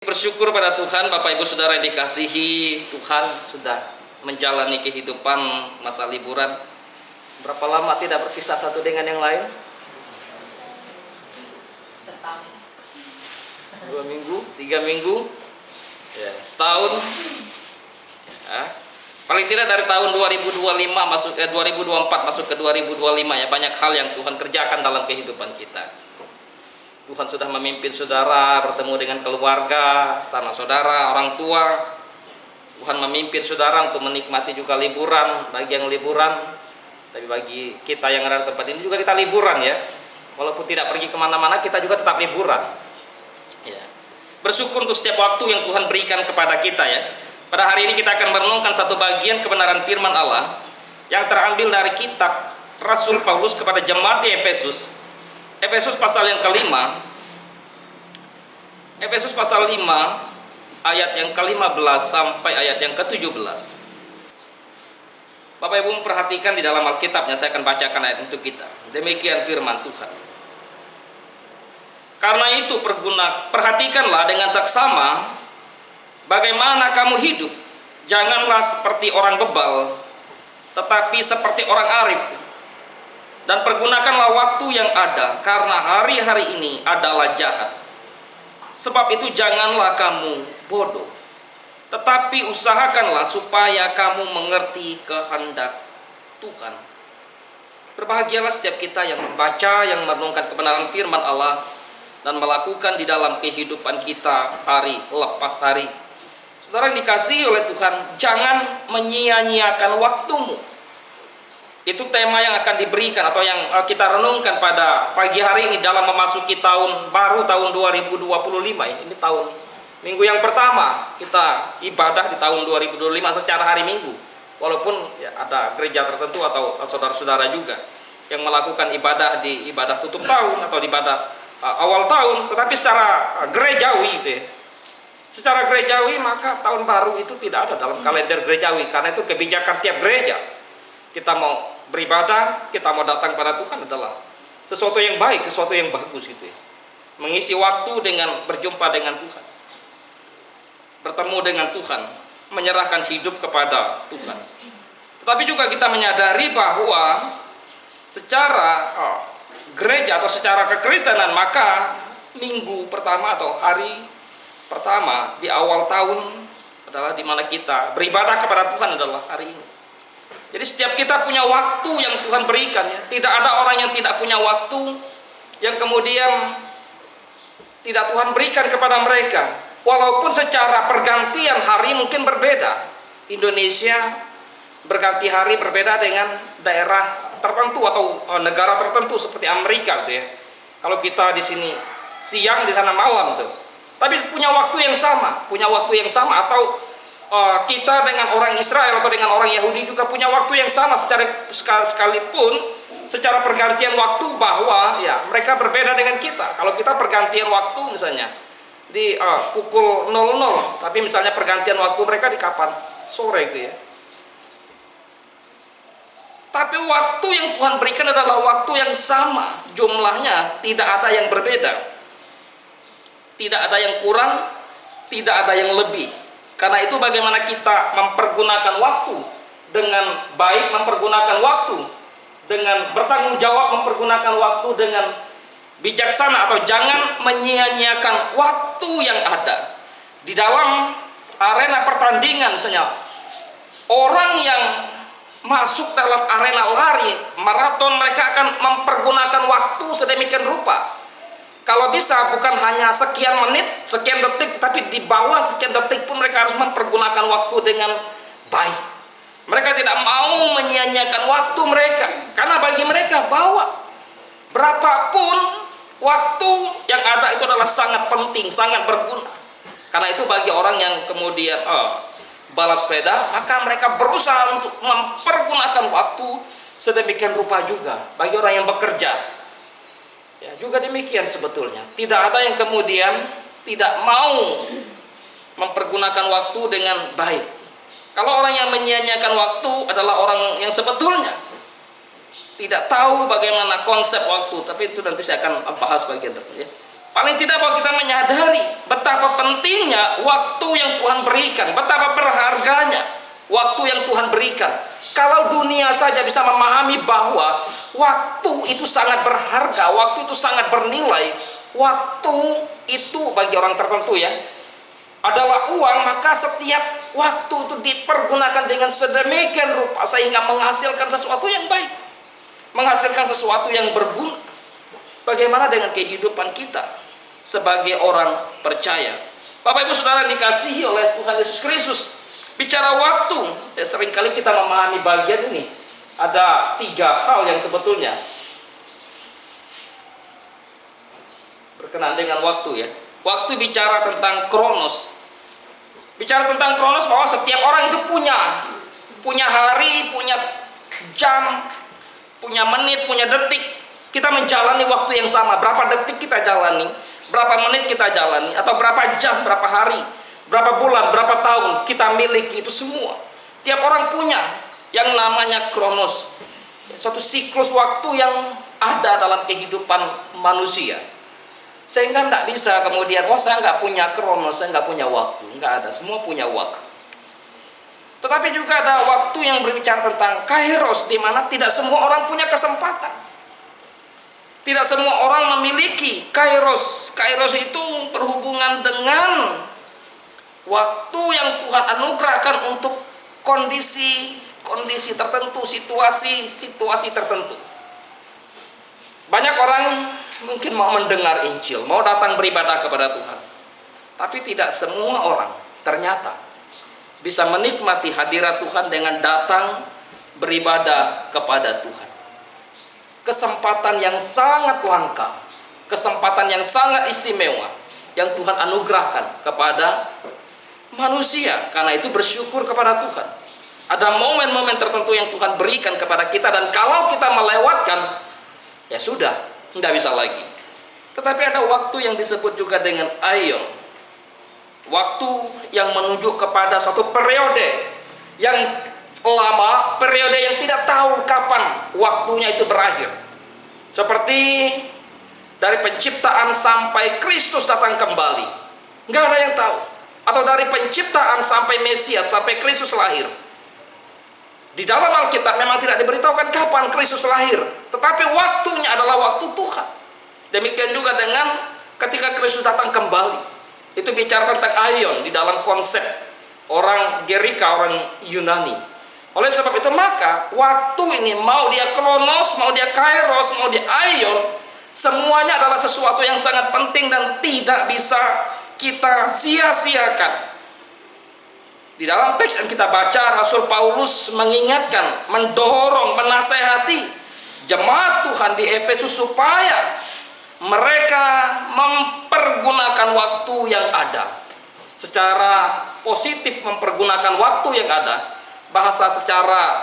Bersyukur pada Tuhan, Bapak Ibu Saudara yang dikasihi Tuhan, sudah menjalani kehidupan masa liburan. Berapa lama tidak berpisah satu dengan yang lain? Setahun. 2 minggu, 3 minggu, ya, setahun. Ya. Paling tidak dari tahun 2025 masuk ke 2024 masuk ke 2025 ya, banyak hal yang Tuhan kerjakan dalam kehidupan kita. Tuhan sudah memimpin saudara bertemu dengan keluarga, sanak saudara, orang tua. Tuhan memimpin saudara untuk menikmati juga liburan, bagi yang liburan. Tapi bagi kita yang ada di tempat ini juga kita liburan ya. Walaupun tidak pergi kemana-mana, kita juga tetap liburan. Ya. Bersyukur untuk setiap waktu yang Tuhan berikan kepada kita ya. Pada hari ini kita akan merenungkan satu bagian kebenaran firman Allah yang terambil dari kitab Rasul Paulus kepada jemaat di Efesus. Efesus pasal yang kelima, Efesus pasal 5 ayat yang ke-15 sampai ayat yang ke-17. Bapak Ibu memperhatikan di dalam Alkitabnya, saya akan bacakan ayat untuk kita. Demikian firman Tuhan. Karena itu perhatikanlah dengan saksama bagaimana kamu hidup. Janganlah seperti orang bebal, tetapi seperti orang arif. Dan pergunakanlah waktu yang ada, karena hari-hari ini adalah jahat. Sebab itu janganlah kamu bodoh, tetapi usahakanlah supaya kamu mengerti kehendak Tuhan. Berbahagialah setiap kita yang membaca, yang merenungkan kebenaran firman Allah, dan melakukan di dalam kehidupan kita hari lepas hari. Saudara yang dikasihi oleh Tuhan, jangan menyia-nyiakan waktumu. Itu tema yang akan diberikan atau yang kita renungkan pada pagi hari ini dalam memasuki tahun baru, tahun 2025 ya. Ini tahun minggu yang pertama kita ibadah di tahun 2025 secara hari Minggu. Walaupun ya, ada gereja tertentu atau saudara-saudara juga yang melakukan ibadah di ibadah tutup tahun atau di ibadah awal tahun, tetapi secara gerejawi itu ya. Secara gerejawi maka tahun baru itu tidak ada dalam kalender gerejawi, karena itu kebijakan tiap gereja. Kita mau beribadah, kita mau datang pada Tuhan adalah sesuatu yang baik, sesuatu yang bagus gitu ya. Mengisi waktu dengan berjumpa dengan Tuhan, bertemu dengan Tuhan, menyerahkan hidup kepada Tuhan. Tetapi juga kita menyadari bahwa secara gereja atau secara kekristenan, maka minggu pertama atau hari pertama di awal tahun adalah di mana kita beribadah kepada Tuhan adalah hari ini. Jadi setiap kita punya waktu yang Tuhan berikan ya. Tidak ada orang yang tidak punya waktu yang kemudian tidak Tuhan berikan kepada mereka. Walaupun secara pergantian hari mungkin berbeda. Indonesia berganti hari berbeda dengan daerah tertentu atau negara tertentu seperti Amerika gitu ya. Kalau kita di sini siang, di sana malam tuh. Tapi punya waktu yang sama, atau kita dengan orang Israel atau dengan orang Yahudi juga punya waktu yang sama sekalipun secara pergantian waktu bahwa ya mereka berbeda dengan kita. Kalau kita pergantian waktu misalnya di pukul 00, tapi misalnya pergantian waktu mereka di kapan? Sore itu ya. Tapi waktu yang Tuhan berikan adalah waktu yang sama, jumlahnya tidak ada yang berbeda. Tidak ada yang kurang, tidak ada yang lebih. Karena itu bagaimana kita mempergunakan waktu dengan baik, mempergunakan waktu dengan bertanggung jawab, mempergunakan waktu dengan bijaksana, atau jangan menyia-nyiakan waktu yang ada. Di dalam arena pertandingan misalnya, orang yang masuk dalam arena lari, maraton, mereka akan mempergunakan waktu sedemikian rupa. Kalau bisa bukan hanya sekian menit, sekian detik, tapi di bawah sekian detik pun mereka harus mempergunakan waktu dengan baik. Mereka tidak mau menyia-nyiakan waktu mereka, karena bagi mereka bahwa berapapun waktu yang ada itu adalah sangat penting, sangat berguna. Karena itu bagi orang yang kemudian balap sepeda, maka mereka berusaha untuk mempergunakan waktu sedemikian rupa juga. Bagi orang yang bekerja, ya, juga demikian sebetulnya. Tidak ada yang kemudian tidak mau mempergunakan waktu dengan baik. Kalau orang yang menyia-nyiakan waktu adalah orang yang sebetulnya tidak tahu bagaimana konsep waktu. Tapi itu nanti saya akan bahas bagian tertentu ya. Paling tidak bahwa kita menyadari betapa pentingnya waktu yang Tuhan berikan, betapa berharganya waktu yang Tuhan berikan. Kalau dunia saja bisa memahami bahwa waktu itu sangat berharga, waktu itu sangat bernilai, waktu itu bagi orang tertentu ya adalah uang, maka setiap waktu itu dipergunakan dengan sedemikian rupa sehingga menghasilkan sesuatu yang baik, menghasilkan sesuatu yang berguna. Bagaimana dengan kehidupan kita sebagai orang percaya? Bapak Ibu Saudara dikasihi oleh Tuhan Yesus Kristus, bicara waktu, ya seringkali kita memahami bagian ini. Ada 3 hal yang sebetulnya berkenaan dengan waktu ya. Waktu bicara tentang kronos. Bicara tentang kronos bahwa setiap orang itu punya hari, punya jam, punya menit, punya detik. Kita menjalani waktu yang sama. Berapa detik kita jalani, berapa menit kita jalani, atau berapa jam, berapa hari, berapa bulan, berapa tahun kita miliki itu semua. Tiap orang punya yang namanya kronos. Suatu siklus waktu yang ada dalam kehidupan manusia. Sehingga tidak bisa kemudian, wah saya nggak punya kronos, saya nggak punya waktu. Nggak ada, semua punya waktu. Tetapi juga ada waktu yang berbicara tentang kairos, di mana tidak semua orang punya kesempatan. Tidak semua orang memiliki kairos. Kairos itu berhubungan dengan waktu yang Tuhan anugerahkan untuk kondisi tertentu, situasi tertentu. Banyak orang mungkin mau mendengar Injil, mau datang beribadah kepada Tuhan, tapi tidak semua orang ternyata bisa menikmati hadirat Tuhan dengan datang beribadah kepada Tuhan. Kesempatan yang sangat langka, kesempatan yang sangat istimewa yang Tuhan anugerahkan kepada manusia. Karena itu bersyukur kepada Tuhan. Ada momen-momen tertentu yang Tuhan berikan kepada kita, dan kalau kita melewatkan, ya sudah, tidak bisa lagi. Tetapi ada waktu yang disebut juga dengan aion. Waktu yang menunjuk kepada satu periode yang lama, periode yang tidak tahu kapan waktunya itu berakhir. Seperti dari penciptaan sampai Kristus datang kembali, nggak ada yang tahu. Atau dari penciptaan sampai Mesias, sampai Kristus lahir. Di dalam Alkitab memang tidak diberitahukan kapan Kristus lahir, tetapi waktunya adalah waktu Tuhan. Demikian juga dengan ketika Kristus datang kembali. Itu bicara tentang aion di dalam konsep orang Gerika, orang Yunani. Oleh sebab itu maka waktu ini, mau dia kronos, mau dia kairos, mau dia aion, semuanya adalah sesuatu yang sangat penting dan tidak bisa kita sia-siakan. Di dalam teks yang kita baca, Rasul Paulus mengingatkan, mendorong, menasehati jemaat Tuhan di Efesus supaya mereka mempergunakan waktu yang ada. Secara positif mempergunakan waktu yang ada. Bahasa secara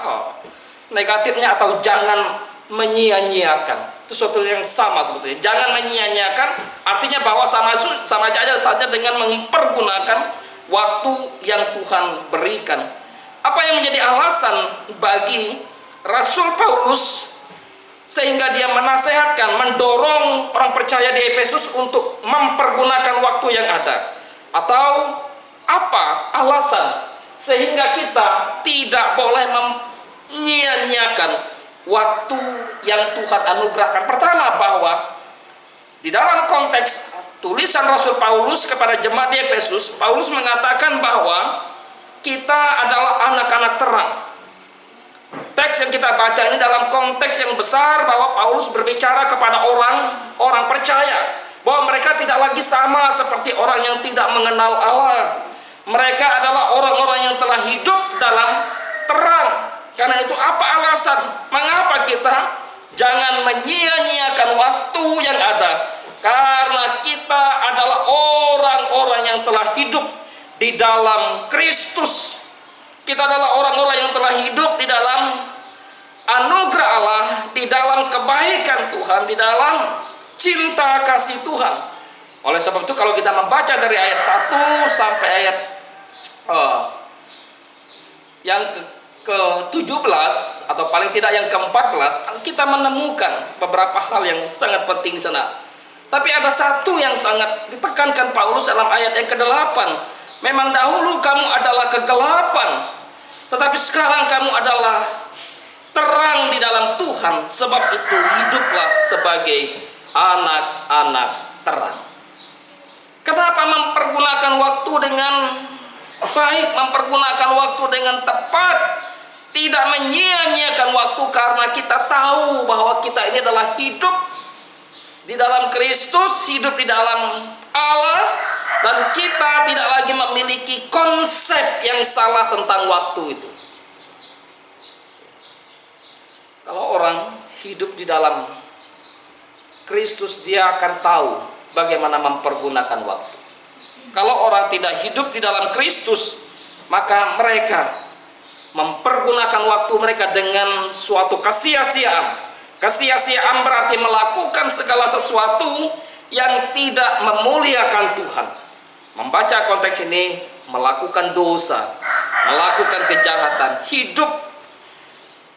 negatifnya atau jangan menyia-nyiakan. Itu sesuatu yang sama sebetulnya. Jangan menyia-nyiakan artinya bahwa sama saja dengan mempergunakan waktu yang Tuhan berikan. Apa yang menjadi alasan bagi Rasul Paulus sehingga dia menasehatkan, mendorong orang percaya di Efesus untuk mempergunakan waktu yang ada? Atau apa alasan sehingga kita tidak boleh menyia-nyiakan waktu yang Tuhan anugerahkan? Pertama, bahwa di dalam konteks tulisan Rasul Paulus kepada jemaat di Efesus, Paulus mengatakan bahwa kita adalah anak-anak terang. Teks yang kita baca ini dalam konteks yang besar, bahwa Paulus berbicara kepada orang percaya bahwa mereka tidak lagi sama seperti orang yang tidak mengenal Allah. Mereka adalah orang-orang yang telah hidup dalam terang. Karena itu apa alasan mengapa kita jangan menyia-nyiakan waktu yang ada? Karena kita adalah orang-orang yang telah hidup di dalam Kristus. Kita adalah orang-orang yang telah hidup di dalam anugerah Allah, di dalam kebaikan Tuhan, di dalam cinta kasih Tuhan. Oleh sebab itu kalau kita membaca dari ayat 1 sampai ayat yang ke-17 atau paling tidak yang ke-14, kita menemukan beberapa hal yang sangat penting di sana. Tapi ada satu yang sangat ditekankan Paulus dalam ayat yang ke-8. Memang dahulu kamu adalah kegelapan, tetapi sekarang kamu adalah terang di dalam Tuhan. Sebab itu hiduplah sebagai anak-anak terang. Kenapa mempergunakan waktu dengan baik, mempergunakan waktu dengan tepat, tidak menyia-nyiakan waktu, karena kita tahu bahwa kita ini adalah hidup di dalam Kristus, hidup di dalam Allah, dan kita tidak lagi memiliki konsep yang salah tentang waktu itu. Kalau orang hidup di dalam Kristus, dia akan tahu bagaimana mempergunakan waktu. Kalau orang tidak hidup di dalam Kristus, maka mereka mempergunakan waktu mereka dengan suatu kesia-siaan. Kesia-siaan berarti melakukan segala sesuatu yang tidak memuliakan Tuhan. Membaca konteks ini, melakukan dosa, melakukan kejahatan, hidup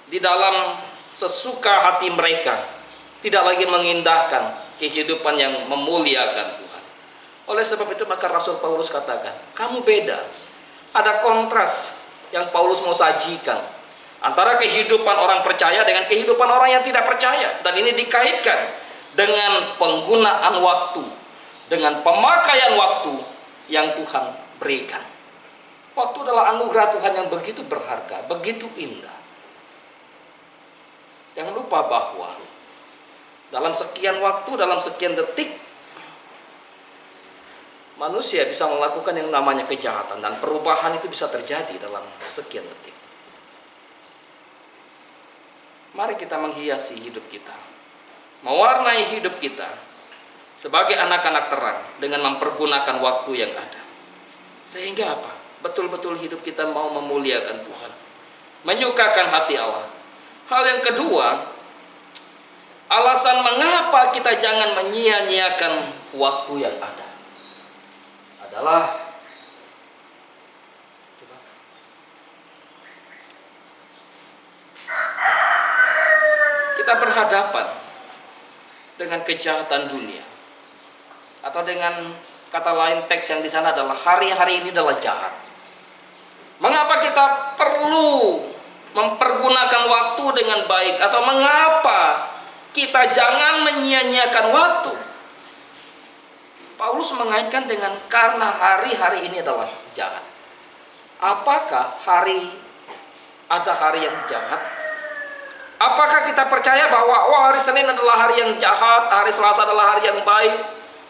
di dalam sesuka hati mereka, tidak lagi mengindahkan kehidupan yang memuliakan Tuhan. Oleh sebab itu maka Rasul Paulus katakan, kamu beda. Ada kontras yang Paulus mau sajikan antara kehidupan orang percaya dengan kehidupan orang yang tidak percaya. Dan ini dikaitkan dengan penggunaan waktu, dengan pemakaian waktu yang Tuhan berikan. Waktu adalah anugerah Tuhan yang begitu berharga, begitu indah. Jangan lupa bahwa dalam sekian waktu, dalam sekian detik, manusia bisa melakukan yang namanya kejahatan, dan perubahan itu bisa terjadi dalam sekian detik. Mari kita menghiasi hidup kita, mewarnai hidup kita sebagai anak-anak terang dengan mempergunakan waktu yang ada. Sehingga apa? Betul-betul hidup kita mau memuliakan Tuhan, menyukakan hati Allah. Hal yang kedua, alasan mengapa kita jangan menyia-nyiakan waktu yang ada adalah kita berhadapan dengan kejahatan dunia, atau dengan kata lain teks yang di sana adalah hari-hari ini adalah jahat. Mengapa kita perlu mempergunakan waktu dengan baik, atau mengapa kita jangan menyia-nyiakan waktu? Paulus mengaitkan dengan karena hari-hari ini adalah jahat. Apakah ada hari yang jahat? Apakah kita percaya bahwa hari Senin adalah hari yang jahat, hari Selasa adalah hari yang baik?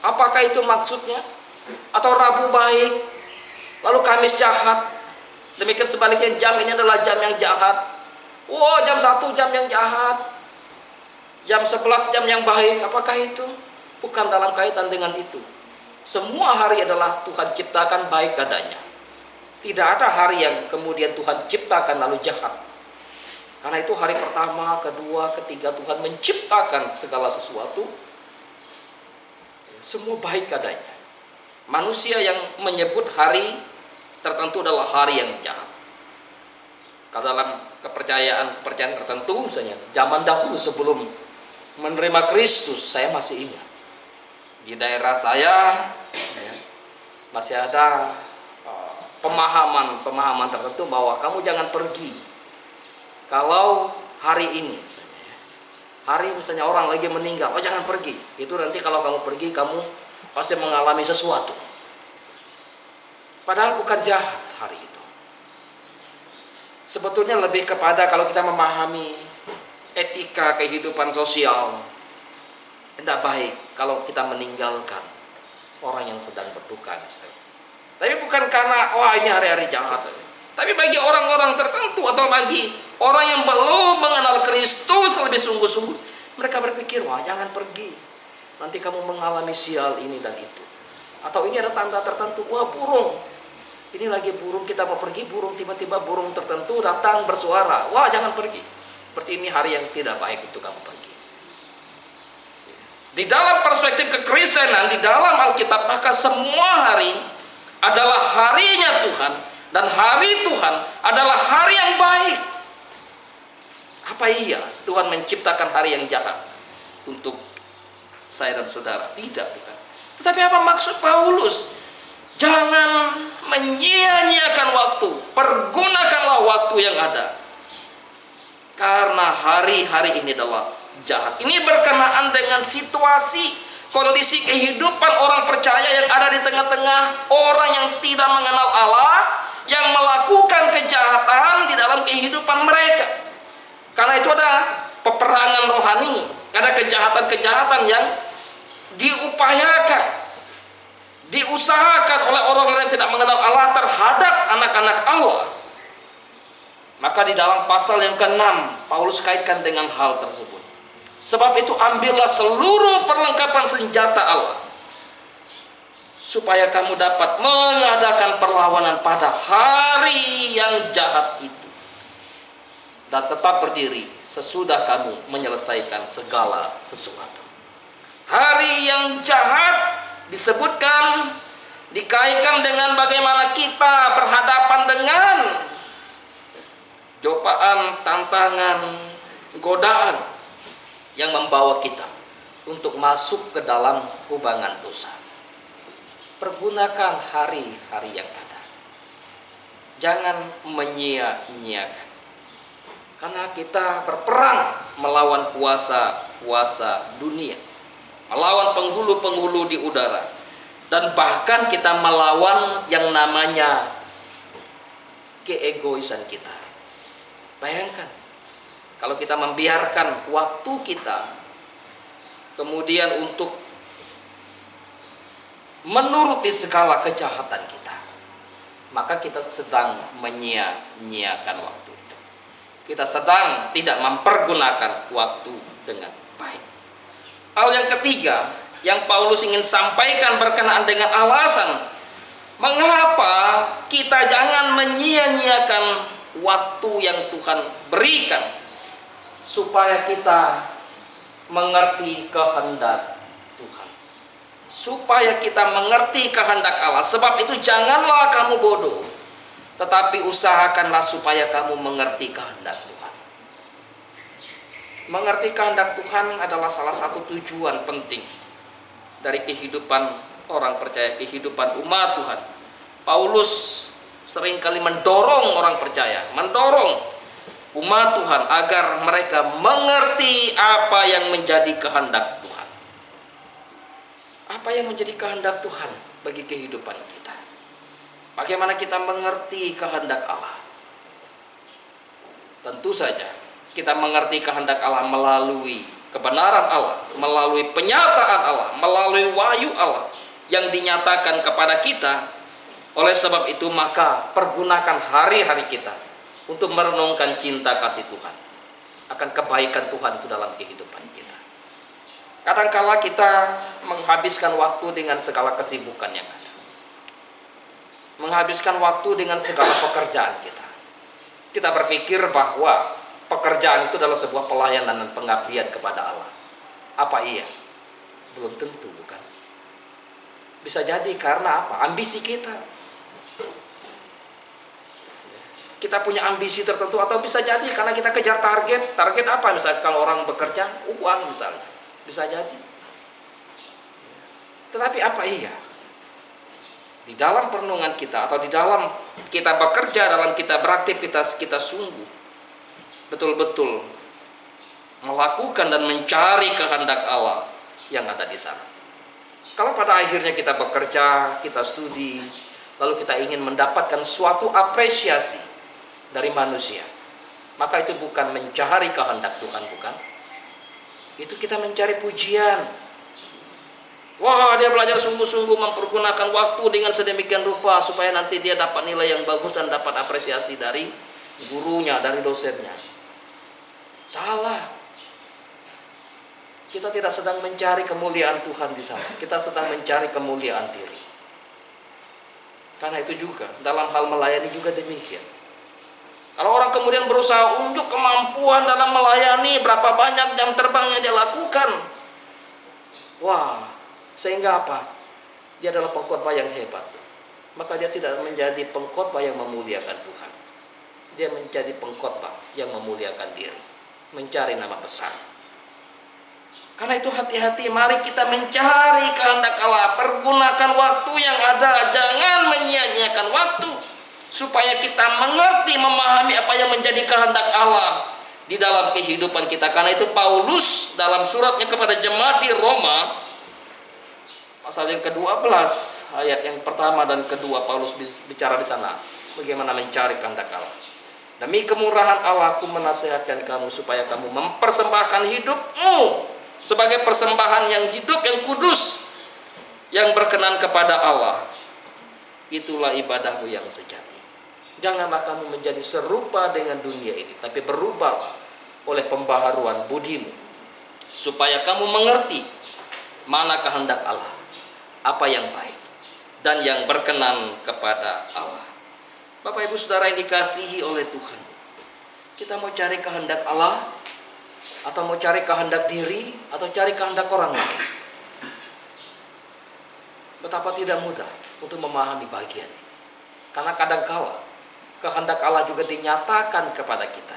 Apakah itu maksudnya? Atau Rabu baik, lalu Kamis jahat? Demikian sebaliknya, jam ini adalah jam yang jahat. Jam 1 jam yang jahat, jam 11 jam yang baik. Apakah itu? Bukan dalam kaitan dengan itu. Semua hari adalah Tuhan ciptakan baik adanya. Tidak ada hari yang kemudian Tuhan ciptakan lalu jahat. Karena itu hari pertama, kedua, ketiga Tuhan menciptakan segala sesuatu, semua baik adanya. Manusia yang menyebut hari tertentu adalah hari yang jahat. Kalau dalam kepercayaan tertentu, misalnya zaman dahulu sebelum menerima Kristus, saya masih ingat di daerah saya masih ada pemahaman tertentu bahwa kamu jangan pergi kalau hari ini, hari misalnya orang lagi meninggal, jangan pergi. Itu nanti kalau kamu pergi, kamu pasti mengalami sesuatu. Padahal bukan jahat hari itu. Sebetulnya lebih kepada kalau kita memahami etika kehidupan sosial, tidak baik kalau kita meninggalkan orang yang sedang berduka misalnya. Tapi bukan karena ini hari-hari jahat, tapi bagi orang-orang tertentu atau bagi orang yang belum mengenal Kristus lebih sungguh-sungguh, mereka berpikir, jangan pergi, nanti kamu mengalami sial ini dan itu. Atau ini ada tanda tertentu, burung, ini lagi burung, kita mau pergi, burung, tiba-tiba burung tertentu datang bersuara, jangan pergi. Berarti ini hari yang tidak baik untuk kamu pergi. Di dalam perspektif kekristenan, di dalam Alkitab, maka semua hari adalah harinya Tuhan, dan hari Tuhan adalah hari yang baik. Apa iya Tuhan menciptakan hari yang jahat untuk saya dan saudara. Tidak, bukan. Tetapi apa maksud Paulus? Jangan menyia-nyiakan waktu. Pergunakanlah waktu yang ada. Karena hari-hari ini adalah jahat. Ini berkenaan dengan situasi, kondisi kehidupan orang percaya yang ada di tengah-tengah orang yang tidak mengenal Allah, yang melakukan kejahatan di dalam kehidupan mereka. Karena itu ada peperangan rohani, ada kejahatan-kejahatan yang diupayakan, diusahakan oleh orang-orang yang tidak mengenal Allah terhadap anak-anak Allah. Maka di dalam pasal yang ke-6 Paulus kaitkan dengan hal tersebut. Sebab itu ambillah seluruh perlengkapan senjata Allah, supaya kamu dapat mengadakan perlawanan pada hari yang jahat itu, dan tetap berdiri sesudah kamu menyelesaikan segala sesuatu. Hari yang jahat disebutkan, dikaitkan dengan bagaimana kita berhadapan dengan cobaan, tantangan, godaan yang membawa kita untuk masuk ke dalam kubangan dosa. Pergunakan hari-hari yang ada. Jangan menyia-nyiakan. Karena kita berperang melawan kuasa-kuasa dunia, melawan penghulu-penghulu di udara, dan bahkan kita melawan yang namanya keegoisan kita. Bayangkan kalau kita membiarkan waktu kita kemudian untuk menuruti segala kejahatan kita, maka kita sedang menyia-nyiakan waktu itu. Kita sedang tidak mempergunakan waktu dengan baik. Hal yang ketiga yang Paulus ingin sampaikan berkenaan dengan alasan mengapa kita jangan menyia-nyiakan waktu yang Tuhan berikan, supaya kita mengerti kehendak Tuhan, supaya kita mengerti kehendak Allah. Sebab itu janganlah kamu bodoh, tetapi usahakanlah supaya kamu mengerti kehendak Tuhan. Mengerti kehendak Tuhan adalah salah satu tujuan penting dari kehidupan orang percaya, kehidupan umat Tuhan. Paulus seringkali mendorong orang percaya, mendorong umat Tuhan agar mereka mengerti apa yang menjadi kehendak Tuhan. Apa yang menjadi kehendak Tuhan bagi kehidupan kita? Bagaimana kita mengerti kehendak Allah? Tentu saja kita mengerti kehendak Allah melalui kebenaran Allah, melalui penyataan Allah, melalui wahyu Allah yang dinyatakan kepada kita. Oleh sebab itu maka pergunakan hari-hari kita untuk merenungkan cinta kasih Tuhan, akan kebaikan Tuhan itu dalam kehidupan kita. Kadangkala kita menghabiskan waktu dengan segala kesibukan yang ada, menghabiskan waktu dengan segala pekerjaan kita. Kita berpikir bahwa pekerjaan itu adalah sebuah pelayanan dan pengabdian kepada Allah. Apa iya? Belum tentu, bukan? Bisa jadi karena apa? Ambisi kita. Kita punya ambisi tertentu, atau bisa jadi karena kita kejar target. Target apa? Misalnya kalau orang bekerja, uang misalnya. Bisa jadi. Tetapi apa iya? Di dalam perenungan kita, atau di dalam kita bekerja, dalam kita beraktivitas, kita sungguh betul-betul melakukan dan mencari kehendak Allah yang ada di sana. Kalau pada akhirnya kita bekerja, kita studi, lalu kita ingin mendapatkan suatu apresiasi dari manusia, maka itu bukan mencari kehendak Tuhan, bukan. Itu kita mencari pujian. Wah, dia belajar sungguh-sungguh mempergunakan waktu dengan sedemikian rupa supaya nanti dia dapat nilai yang bagus dan dapat apresiasi dari gurunya, dari dosennya. Salah. Kita tidak sedang mencari kemuliaan Tuhan di sana. Kita sedang mencari kemuliaan diri. Karena itu juga dalam hal melayani juga demikian. Kalau orang kemudian berusaha unjuk kemampuan dalam melayani, berapa banyak jam terbang yang dia lakukan. Wah, sehingga apa? Dia adalah pengkhotbah yang hebat. Maka dia tidak menjadi pengkhotbah yang memuliakan Tuhan. Dia menjadi pengkhotbah yang memuliakan diri, mencari nama besar. Karena itu hati-hati, mari kita mencari kehendak Allah. Pergunakan waktu yang ada, jangan menyia-nyiakan waktu. Supaya kita mengerti, memahami apa yang menjadi kehendak Allah di dalam kehidupan kita. Karena itu Paulus dalam suratnya kepada jemaat di Roma, pasal yang ke-12, ayat yang pertama dan kedua, Paulus bicara di sana. Bagaimana mencari kehendak Allah. Demi kemurahan Allah, aku menasihatkan kamu supaya kamu mempersembahkan hidupmu sebagai persembahan yang hidup, yang kudus, yang berkenan kepada Allah. Itulah ibadahmu yang sejati. Janganlah kamu menjadi serupa dengan dunia ini, tapi berubahlah oleh pembaharuan budimu, supaya kamu mengerti mana kehendak Allah, apa yang baik dan yang berkenan kepada Allah. Bapak Ibu Saudara yang dikasihi oleh Tuhan, kita mau cari kehendak Allah, atau mau cari kehendak diri, atau cari kehendak orang lain? Betapa tidak mudah untuk memahami bagian ini. Karena kadangkala kehendak Allah juga dinyatakan kepada kita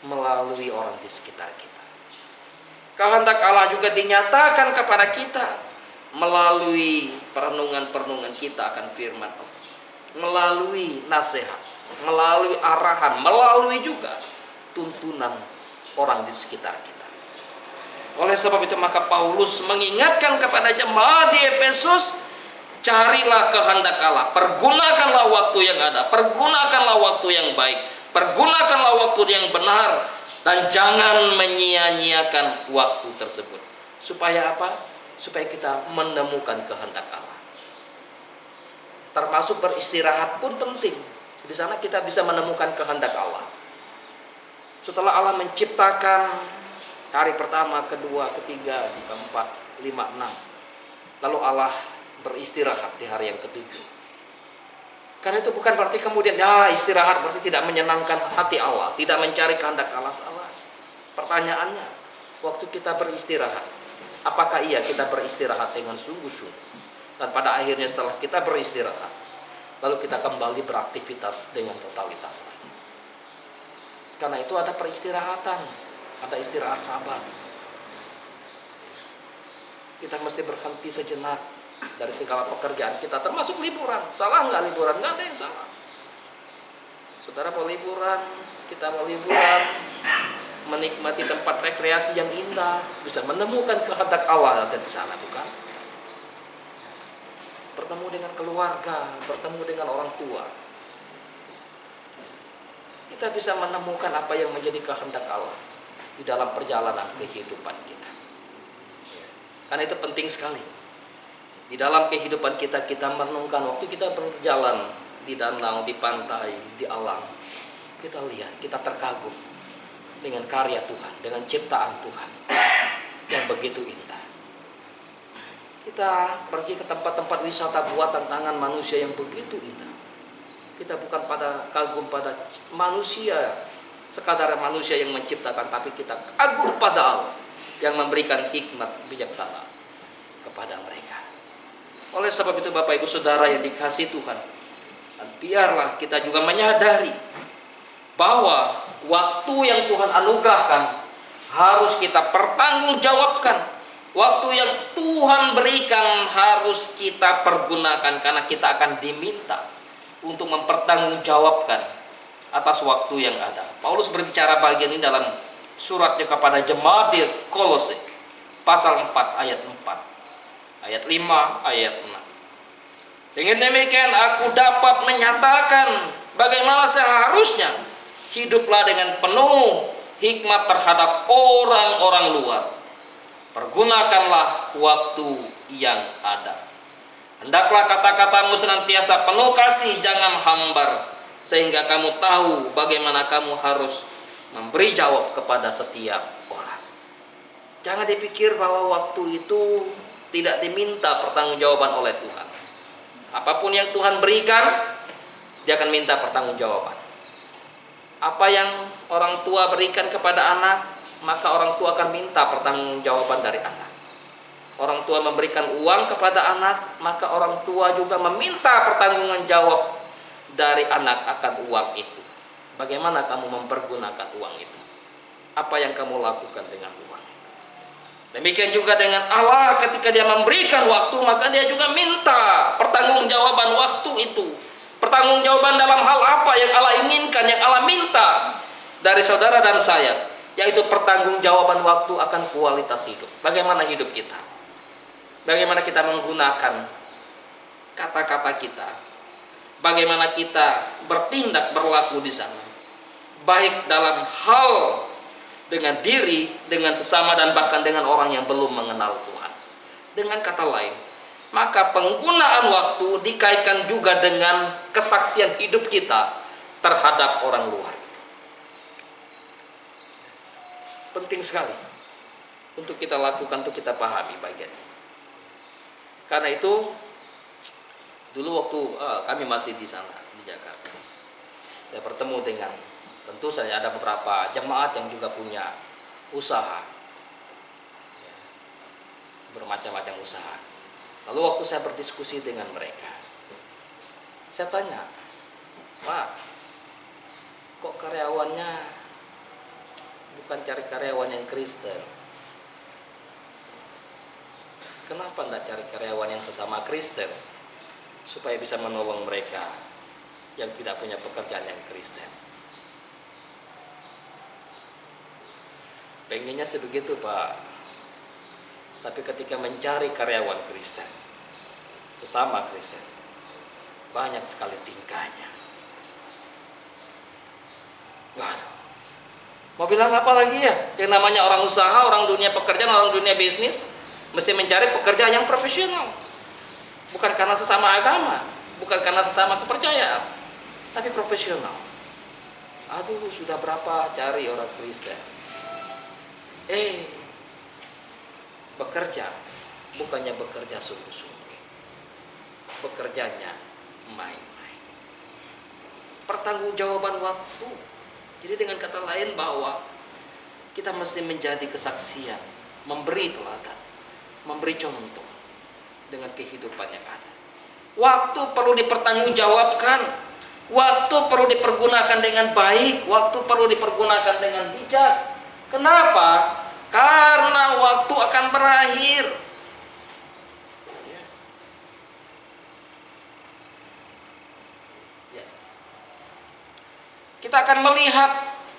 melalui orang di sekitar kita. Kehendak Allah juga dinyatakan kepada kita melalui perenungan-perenungan kita akan firman Allah, melalui nasihat, melalui arahan, melalui juga tuntunan orang di sekitar kita. Oleh sebab itu maka Paulus mengingatkan kepada jemaat di Efesus, carilah kehendak Allah, pergunakanlah waktu yang ada, pergunakanlah waktu yang baik, pergunakanlah waktu yang benar, dan jangan menyia-nyiakan waktu tersebut. Supaya apa? Supaya kita menemukan kehendak Allah. Termasuk beristirahat pun penting. Di sana kita bisa menemukan kehendak Allah. Setelah Allah menciptakan hari pertama, kedua, ketiga, keempat, 5, 6, lalu Allah beristirahat di hari yang ketujuh. Karena itu bukan berarti kemudian istirahat berarti tidak menyenangkan hati Allah, tidak mencari kehendak Allah. Salah. Pertanyaannya, waktu kita beristirahat, apakah iya kita beristirahat dengan sungguh-sungguh? Dan pada akhirnya setelah kita beristirahat, lalu kita kembali beraktivitas dengan totalitas lagi. Karena itu ada peristirahatan, ada istirahat sabar. Kita mesti berhenti sejenak dari segala pekerjaan kita, termasuk liburan. Salah nggak liburan? Nggak ada yang salah. Saudara mau liburan, kita mau liburan, menikmati tempat rekreasi yang indah, bisa menemukan kehendak Allah ada di sana, bukan? Bertemu dengan keluarga, bertemu dengan orang tua, kita bisa menemukan apa yang menjadi kehendak Allah di dalam perjalanan kehidupan kita. Karena itu penting sekali. Di dalam kehidupan kita, kita merenungkan waktu kita berjalan di danau, di pantai, di alam. Kita lihat, kita terkagum dengan karya Tuhan, dengan ciptaan Tuhan yang begitu indah. Kita pergi ke tempat-tempat wisata buatan tangan manusia yang begitu indah. Kita bukan pada kagum pada manusia, sekadar manusia yang menciptakan, tapi kita kagum pada Allah yang memberikan hikmat bijaksana kepada mereka. Oleh sebab itu Bapak Ibu Saudara yang dikasihi Tuhan, dan biarlah kita juga menyadari bahwa waktu yang Tuhan anugerahkan harus kita pertanggungjawabkan. Waktu yang Tuhan berikan harus kita pergunakan, karena kita akan diminta untuk mempertanggungjawabkan atas waktu yang ada. Paulus berbicara bagian ini dalam suratnya kepada jemaat di Kolose, pasal 4 ayat 4, ayat 5, ayat 6. Dengan demikian aku dapat menyatakan bagaimana seharusnya hiduplah dengan penuh hikmat terhadap orang-orang luar. Pergunakanlah waktu yang ada. Hendaklah kata-katamu senantiasa penuh kasih, jangan hambar, sehingga kamu tahu bagaimana kamu harus memberi jawab kepada setiap orang. Jangan dipikir bahwa waktu itu tidak diminta pertanggungjawaban oleh Tuhan. Apapun yang Tuhan berikan, dia akan minta pertanggungjawaban. Apa yang orang tua berikan kepada anak, maka orang tua akan minta pertanggungjawaban dari anak. Orang tua memberikan uang kepada anak, maka orang tua juga meminta pertanggungjawab dari anak akan uang itu. Bagaimana kamu mempergunakan uang itu? Apa yang kamu lakukan dengan uang itu? Demikian juga dengan Allah, ketika dia memberikan waktu, maka dia juga minta pertanggungjawaban waktu itu. Pertanggungjawaban dalam hal apa yang Allah inginkan, yang Allah minta dari saudara dan saya, yaitu pertanggungjawaban waktu akan kualitas hidup. Bagaimana hidup kita? Bagaimana kita menggunakan kata-kata kita? Bagaimana kita bertindak, berlaku di sana? Baik dalam hal dengan diri, dengan sesama, dan bahkan dengan orang yang belum mengenal Tuhan. Dengan kata lain, maka penggunaan waktu dikaitkan juga dengan kesaksian hidup kita terhadap orang luar. Penting sekali untuk kita lakukan, untuk kita pahami bagian ini. Karena itu, dulu waktu kami masih di sana, di Jakarta, saya bertemu dengan, tentu saja ada beberapa jemaat yang juga punya usaha, bermacam-macam usaha. Lalu waktu saya berdiskusi dengan mereka, saya tanya, Pak, kok karyawannya bukan cari karyawan yang Kristen? Kenapa tidak cari karyawan yang sesama Kristen, supaya bisa menolong mereka yang tidak punya pekerjaan yang Kristen? Pengennya sebegitu, Pak. Tapi ketika mencari karyawan Kristen, sesama Kristen, banyak sekali tingkahnya. Waduh, mau bilang apa lagi ya? Yang namanya orang usaha, orang dunia pekerjaan, orang dunia bisnis, mesti mencari pekerjaan yang profesional. Bukan karena sesama agama, bukan karena sesama kepercayaan, tapi profesional. Aduh, sudah berapa cari orang Kristen? Bekerja bukannya bekerja sungguh-sungguh, bekerjanya main-main. Pertanggungjawaban waktu. Jadi dengan kata lain bahwa kita mesti menjadi kesaksian, memberi teladan, memberi contoh dengan kehidupan yang ada. Waktu perlu dipertanggungjawabkan, waktu perlu dipergunakan dengan baik, waktu perlu dipergunakan dengan bijak. Kenapa? Karena waktu akan berakhir. Kita akan melihat,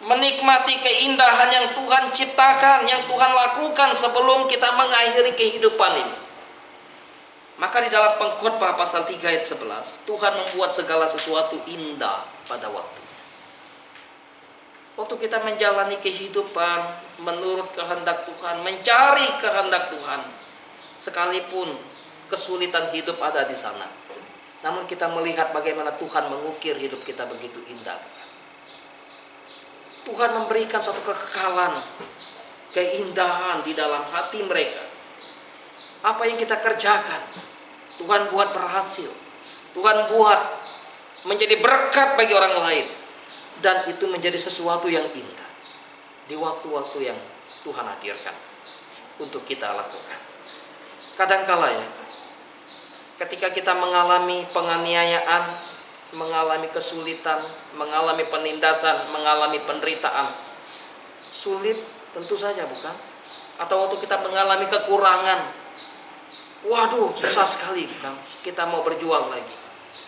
menikmati keindahan yang Tuhan ciptakan, yang Tuhan lakukan sebelum kita mengakhiri kehidupan ini. Maka di dalam Pengkhotbah pasal 3 ayat 11, Tuhan membuat segala sesuatu indah pada waktu. Waktu kita menjalani kehidupan menurut kehendak Tuhan, mencari kehendak Tuhan, sekalipun kesulitan hidup ada di sana, namun kita melihat bagaimana Tuhan mengukir hidup kita begitu indah. Tuhan memberikan suatu kekekalan, keindahan di dalam hati mereka. Apa yang kita kerjakan, Tuhan buat berhasil, Tuhan buat menjadi berkat bagi orang lain. Dan itu menjadi sesuatu yang indah di waktu-waktu yang Tuhan hadirkan untuk kita lakukan. Kadangkala ya, ketika kita mengalami penganiayaan, mengalami kesulitan, mengalami penindasan, mengalami penderitaan, sulit tentu saja, bukan? Atau waktu kita mengalami kekurangan, waduh, susah sekali, bukan? Kita mau berjuang lagi,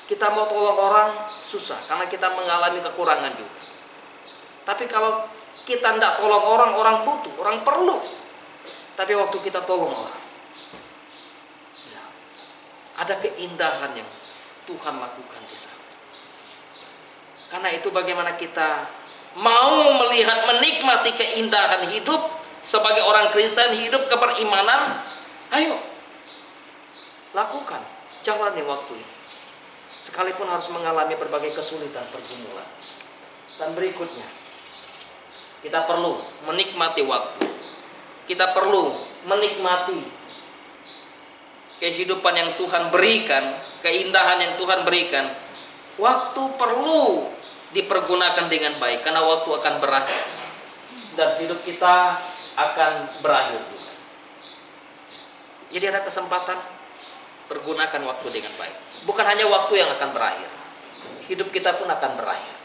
kita mau tolong orang, susah karena kita mengalami kekurangan juga. Tapi kalau kita tidak tolong orang, orang butuh, orang perlu. Tapi waktu kita tolong orang, ada keindahan yang Tuhan lakukan di sana. Karena itu bagaimana kita mau melihat, menikmati keindahan hidup sebagai orang Kristen, hidup keberimanan, ayo lakukan, jalani waktu ini. Sekalipun harus mengalami berbagai kesulitan, pergumulan. Dan berikutnya, kita perlu menikmati waktu. Kita perlu menikmati kehidupan yang Tuhan berikan, keindahan yang Tuhan berikan. Waktu perlu dipergunakan dengan baik, karena waktu akan berakhir. Dan hidup kita akan berakhir juga. Jadi ada kesempatan, pergunakan waktu dengan baik. Bukan hanya waktu yang akan berakhir, hidup kita pun akan berakhir.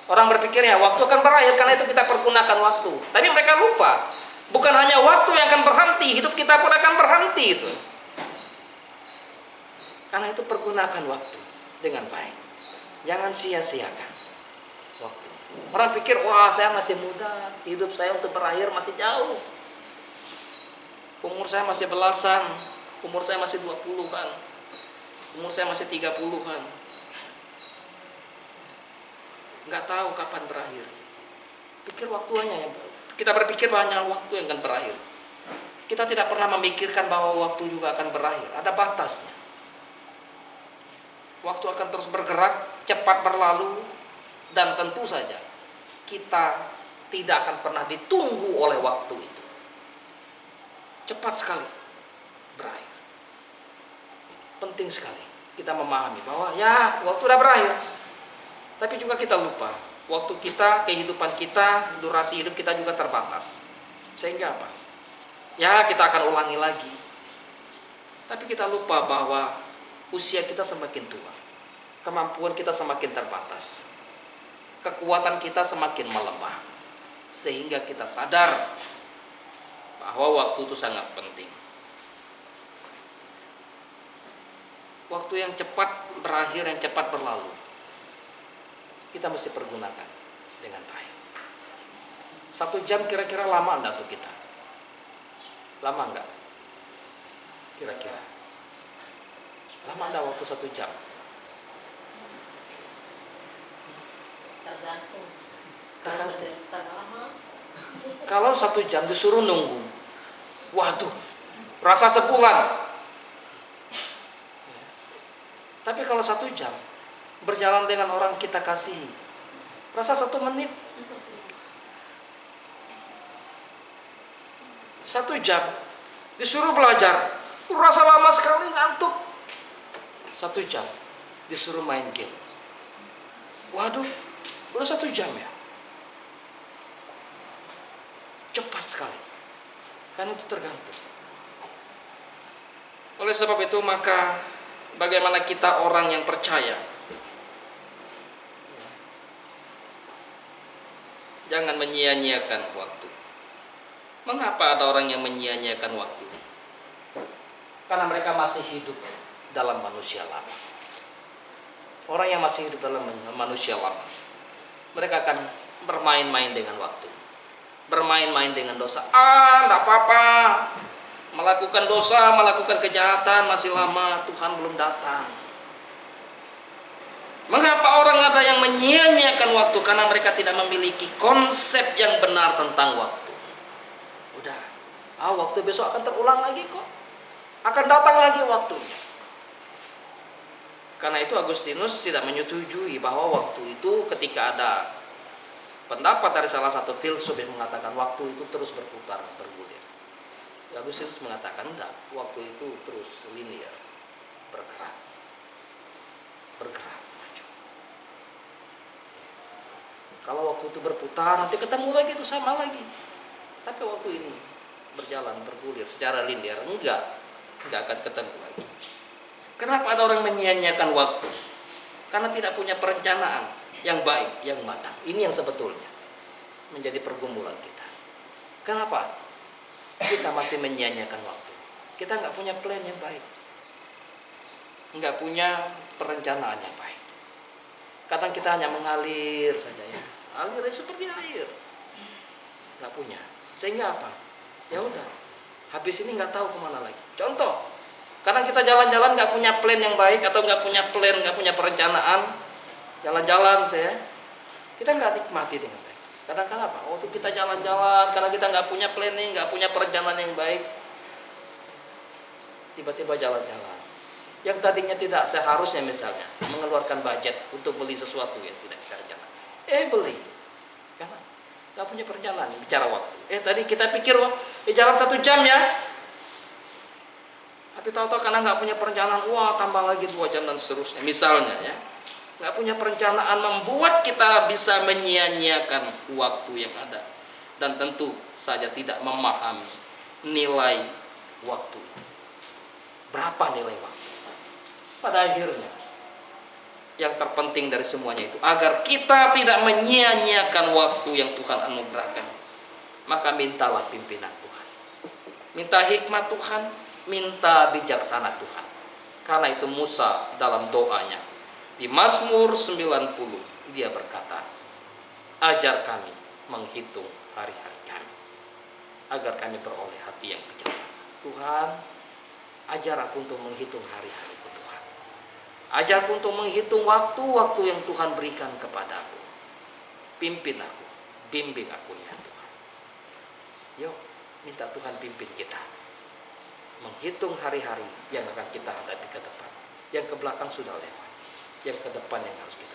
Orang berpikir ya waktu akan berakhir, karena itu kita pergunakan waktu. Tapi mereka lupa Bukan hanya waktu yang akan berhenti, hidup kita pun akan berhenti itu. Karena itu pergunakan waktu dengan baik. Jangan sia-siakan waktu. Orang pikir, wah saya masih muda, hidup saya untuk berakhir masih jauh. Umur saya masih belasan, umur saya masih 20-an, umur saya masih 30-an. Nggak tahu kapan berakhir. Pikir waktunya, kita berpikir hanya waktu yang akan berakhir. Kita tidak pernah memikirkan bahwa waktu juga akan berakhir. Ada batasnya. Waktu akan terus bergerak, cepat berlalu, dan tentu saja kita tidak akan pernah ditunggu oleh waktu itu. Cepat sekali berakhir. Penting sekali kita memahami bahwa ya waktu sudah berakhir. Tapi juga kita lupa, waktu kita, kehidupan kita, durasi hidup kita juga terbatas. Sehingga apa? Ya kita akan ulangi lagi. Tapi kita lupa bahwa usia kita semakin tua, kemampuan kita semakin terbatas, kekuatan kita semakin melemah, sehingga kita sadar bahwa waktu itu sangat penting. Waktu yang cepat berakhir, yang cepat berlalu, kita mesti pergunakan dengan baik. 1 jam kira-kira lama enggak tuh kita? Lama enggak? Kira-kira lama enggak waktu 1 jam? Tergantung. Kalau 1 jam disuruh nunggu, waduh, rasa sebulan. Tapi kalau 1 jam berjalan dengan orang kita kasihi, rasa 1 menit. 1 jam disuruh belajar, rasa lama sekali, ngantuk. 1 jam disuruh main game, waduh, udah 1 jam ya. Cepat sekali. Kan itu tergantung. Oleh sebab itu maka bagaimana kita orang yang percaya, jangan menyia-nyiakan waktu. Mengapa ada orang yang menyia-nyiakan waktu? Karena mereka masih hidup dalam manusia lama. Orang yang masih hidup dalam manusia lama, mereka akan bermain-main dengan waktu, bermain-main dengan dosa. Enggak apa-apa, melakukan dosa, melakukan kejahatan masih lama, Tuhan belum datang. Mengapa orang ada yang menyia-nyiakan waktu? Karena mereka tidak memiliki konsep yang benar tentang waktu. Udah, waktu besok akan terulang lagi kok, akan datang lagi waktunya. Karena itu Agustinus tidak menyetujui bahwa waktu itu, ketika ada pendapat dari salah satu filsuf yang mengatakan waktu itu terus berputar, bergulir. Agustinus mengatakan enggak, waktu itu terus linear, bergerak maju. Kalau waktu itu berputar, nanti ketemu lagi itu sama lagi. Tapi waktu ini berjalan, bergulir secara linear, enggak akan ketemu lagi. Kenapa ada orang menyia-nyiakan waktu? Karena tidak punya perencanaan yang baik, yang matang. Ini yang sebetulnya menjadi pergumulan kita. Kenapa kita masih menyia-nyiakan waktu? Kita nggak punya plan yang baik, nggak punya perencanaan yang baik. Kadang kita hanya mengalir saja ya, alir seperti air, nggak punya. Sehingga apa? Ya udah, habis ini nggak tahu kemana lagi. Contoh, kadang kita jalan-jalan nggak punya plan yang baik, atau nggak punya plan, nggak punya perencanaan, jalan-jalan ya, kita nggak nikmati dengan baik. Kadang kenapa? Waktu kita jalan-jalan, karena kita nggak punya planning, nggak punya perencanaan yang baik, tiba-tiba jalan-jalan yang tadinya tidak seharusnya, misalnya mengeluarkan budget untuk beli sesuatu yang tidak kita rencanakan, beli, karena nggak punya perencanaan bicara waktu. Tadi kita pikir jalan 1 jam ya, tapi tahu-tahu karena nggak punya perencanaan, tambah lagi 2 jam dan seterusnya, misalnya ya. Nggak punya perencanaan membuat kita bisa menyia-nyiakan waktu yang ada, dan tentu saja tidak memahami nilai waktu. Berapa nilai waktu? Pada akhirnya yang terpenting dari semuanya itu, agar kita tidak menyia-nyiakan waktu yang Tuhan anugerahkan, maka mintalah pimpinan Tuhan. Minta hikmat Tuhan, minta bijaksana Tuhan. Karena itu Musa dalam doanya di Mazmur 90 dia berkata, ajar kami menghitung hari-hari kami, agar kami beroleh hati yang bijaksana. Tuhan, ajar aku untuk menghitung hari-hariku Tuhan. Ajar aku untuk menghitung waktu-waktu yang Tuhan berikan kepadaku. Pimpin aku, bimbing aku ya Tuhan. Yuk, minta Tuhan pimpin kita. Menghitung hari-hari yang akan kita hadapi ke depan. Yang ke belakang sudah lewat. Yang ke depan yang harus kita